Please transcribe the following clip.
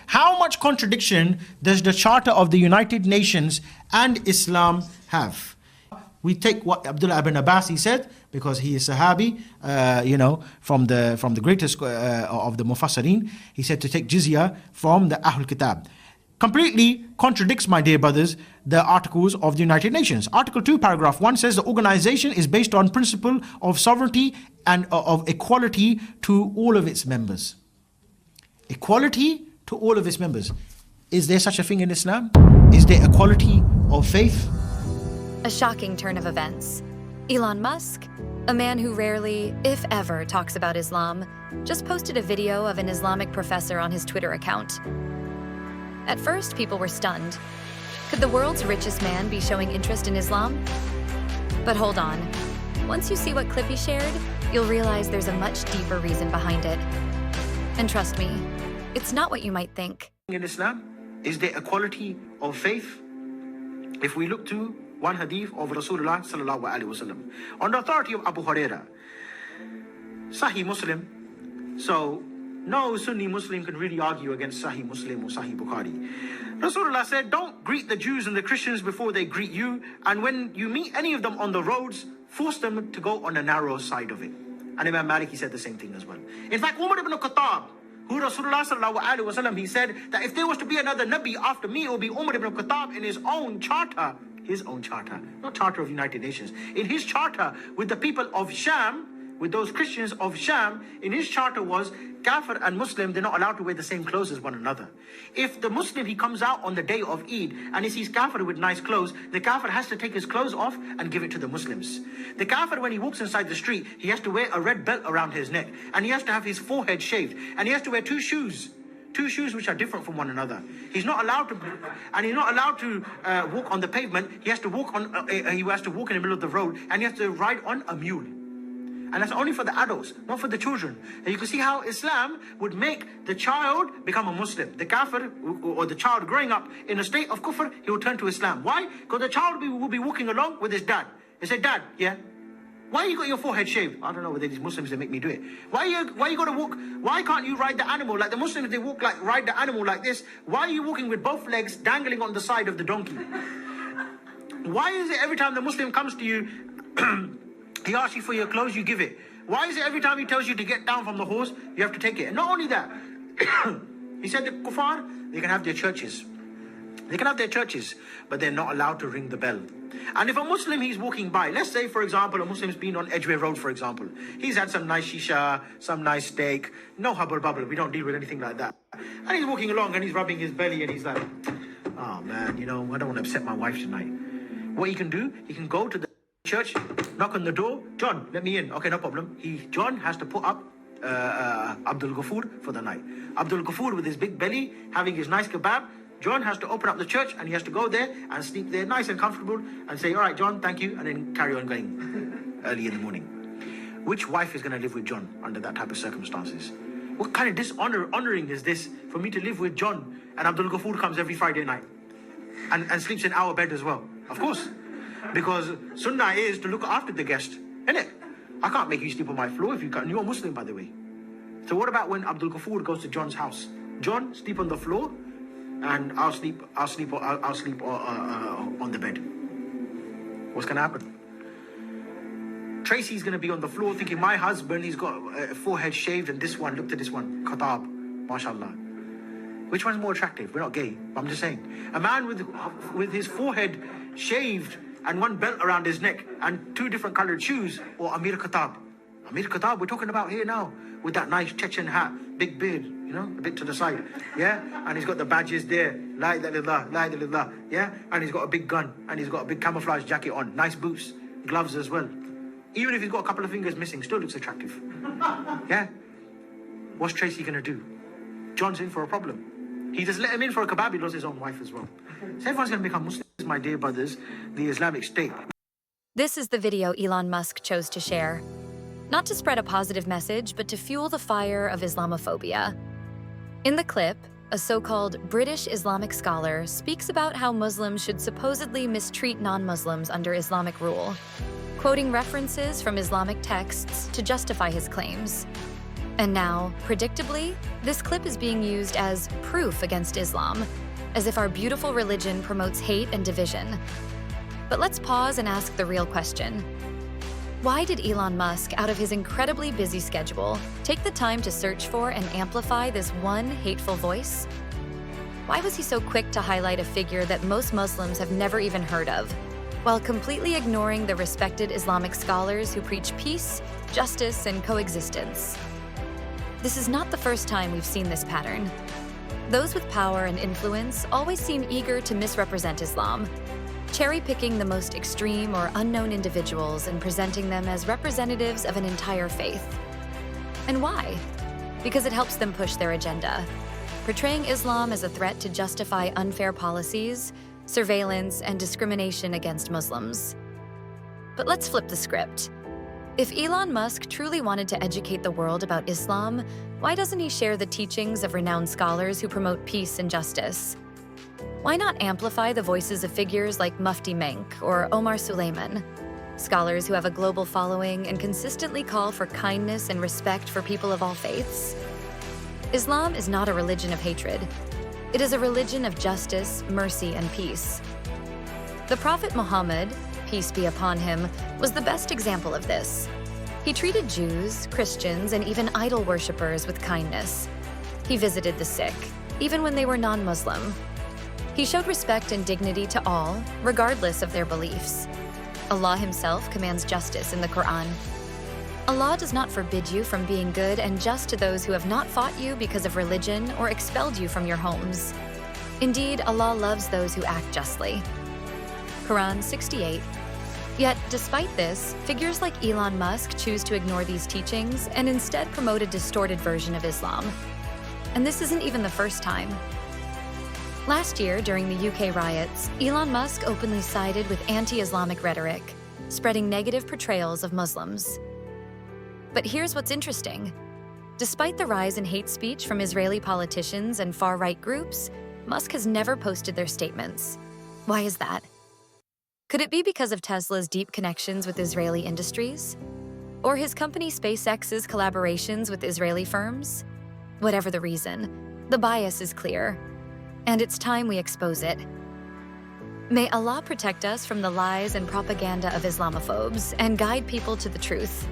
How much contradiction does the Charter of the United Nations and Islam have? We take what Abdullah ibn Abbas, he said, because he is Sahabi, from the greatest of the Mufassirin. He said to take jizya from the Ahlul Kitab. Completely contradicts, my dear brothers, the articles of the United Nations. Article 2, paragraph 1 says the organization is based on principle of sovereignty and of equality to all of its members. Equality to all of its members. Is there such a thing in Islam? Is there equality of faith? A shocking turn of events. Elon Musk, a man who rarely, if ever, talks about Islam, just posted a video of an Islamic professor on his Twitter account. At first, people were stunned. Could the world's richest man be showing interest in Islam? But hold on. Once you see what clip he shared, you'll realize there's a much deeper reason behind it. And trust me, it's not what you might think. In Islam, is there equality of faith? If we look to one hadith of Rasulullah sallallahu alaihi wasallam, on the authority of Abu Huraira, Sahih Muslim, so no Sunni Muslim can really argue against Sahih Muslim or Sahih Bukhari. Rasulullah said, don't greet the Jews and the Christians before they greet you, and when you meet any of them on the roads, force them to go on the narrow side of it. And Imam Malik, he said the same thing as well. In fact, Umar ibn Khattab, who Rasulullah sallallahu alaihi wasallam, he said that if there was to be another Nabi after me, it would be Umar ibn Khattab in his own charter, not charter of United Nations, in his charter with the people of Sham, with those Christians of Sham, in his charter was Kafir and Muslim, they're not allowed to wear the same clothes as one another. If the Muslim, he comes out on the day of Eid and he sees Kafir with nice clothes, the Kafir has to take his clothes off and give it to the Muslims. The Kafir, when he walks inside the street, he has to wear a red belt around his neck, and he has to have his forehead shaved, and he has to wear two shoes which are different from one another. He's not allowed to walk on the pavement. He has to walk in the middle of the road, and he has to ride on a mule. And that's only for the adults, not for the children. And you can see how Islam would make the child become a Muslim. The kafir, or the child growing up in a state of kufr, he will turn to Islam. Why? Because the child will be walking along with his dad. He said, Dad, yeah? Why you got your forehead shaved? I don't know whether these Muslims, they make me do it. Why you got to walk? Why can't you ride the animal? Like the Muslims, they ride the animal like this. Why are you walking with both legs dangling on the side of the donkey? Why is it every time the Muslim comes to you, he asks you for your clothes, you give it? Why is it every time he tells you to get down from the horse, you have to take it? And not only that, he said the kuffar, they can have their churches. They can have their churches, but they're not allowed to ring the bell. And if a Muslim, he's walking by, let's say, for example, a Muslim's been on Edgware Road, for example. He's had some nice shisha, some nice steak, no hubble bubble. We don't deal with anything like that. And he's walking along and he's rubbing his belly and he's like, oh man, I don't want to upset my wife tonight. What he can do, he can go to the church, knock on the door. John, let me in. Okay, no problem. John has to put up Abdul Ghafoor for the night. Abdul Ghafoor with his big belly, having his nice kebab. John has to open up the church and he has to go there and sleep there nice and comfortable and say, all right, John, thank you, and then carry on going early in the morning. Which wife is going to live with John under that type of circumstances? What kind of honoring is this for me to live with John and Abdul Ghafoor comes every Friday night and sleeps in our bed as well? Of course. Because sunnah is to look after the guest, innit? I can't make you sleep on my floor if you're a Muslim, by the way. So what about when Abdul Ghafoor goes to John's house? John, sleep on the floor, and I'll sleep on the bed. What's gonna happen? Tracy's gonna be on the floor thinking, my husband, he's got a forehead shaved, and this one, look at this one, Khatab, mashallah. Which one's more attractive? We're not gay, but I'm just saying. A man with his forehead shaved and one belt around his neck and two different colored shoes, or Amir Khattab. Amir Khattab, we're talking about here now, with that nice Chechen hat, big beard, a bit to the side, yeah? And he's got the badges there, la ilaha illallah, la ilaha illallah, yeah? And he's got a big gun, and he's got a big camouflage jacket on, nice boots, gloves as well. Even if he's got a couple of fingers missing, still looks attractive, yeah? What's Tracy gonna do? John's in for a problem. He just let him in for a kebab, he lost his own wife as well. So everyone's gonna become Muslims, my dear brothers, the Islamic State. This is the video Elon Musk chose to share. Not to spread a positive message, but to fuel the fire of Islamophobia. In the clip, a so-called British Islamic scholar speaks about how Muslims should supposedly mistreat non-Muslims under Islamic rule, quoting references from Islamic texts to justify his claims. And now, predictably, this clip is being used as proof against Islam, as if our beautiful religion promotes hate and division. But let's pause and ask the real question. Why did Elon Musk, out of his incredibly busy schedule, take the time to search for and amplify this one hateful voice? Why was he so quick to highlight a figure that most Muslims have never even heard of, while completely ignoring the respected Islamic scholars who preach peace, justice, and coexistence? This is not the first time we've seen this pattern. Those with power and influence always seem eager to misrepresent Islam, cherry-picking the most extreme or unknown individuals and presenting them as representatives of an entire faith. And why? Because it helps them push their agenda, portraying Islam as a threat to justify unfair policies, surveillance, and discrimination against Muslims. But let's flip the script. If Elon Musk truly wanted to educate the world about Islam, why doesn't he share the teachings of renowned scholars who promote peace and justice? Why not amplify the voices of figures like Mufti Menk or Omar Suleiman, scholars who have a global following and consistently call for kindness and respect for people of all faiths? Islam is not a religion of hatred. It is a religion of justice, mercy, and peace. The Prophet Muhammad, peace be upon him, was the best example of this. He treated Jews, Christians, and even idol worshippers with kindness. He visited the sick, even when they were non-Muslim. He showed respect and dignity to all, regardless of their beliefs. Allah himself commands justice in the Quran. Allah does not forbid you from being good and just to those who have not fought you because of religion or expelled you from your homes. Indeed, Allah loves those who act justly. Quran 68. Yet, despite this, figures like Elon Musk choose to ignore these teachings and instead promote a distorted version of Islam. And this isn't even the first time. Last year, during the UK riots, Elon Musk openly sided with anti-Islamic rhetoric, spreading negative portrayals of Muslims. But here's what's interesting. Despite the rise in hate speech from Israeli politicians and far-right groups, Musk has never posted their statements. Why is that? Could it be because of Tesla's deep connections with Israeli industries? Or his company SpaceX's collaborations with Israeli firms? Whatever the reason, the bias is clear. And it's time we expose it. May Allah protect us from the lies and propaganda of Islamophobes and guide people to the truth.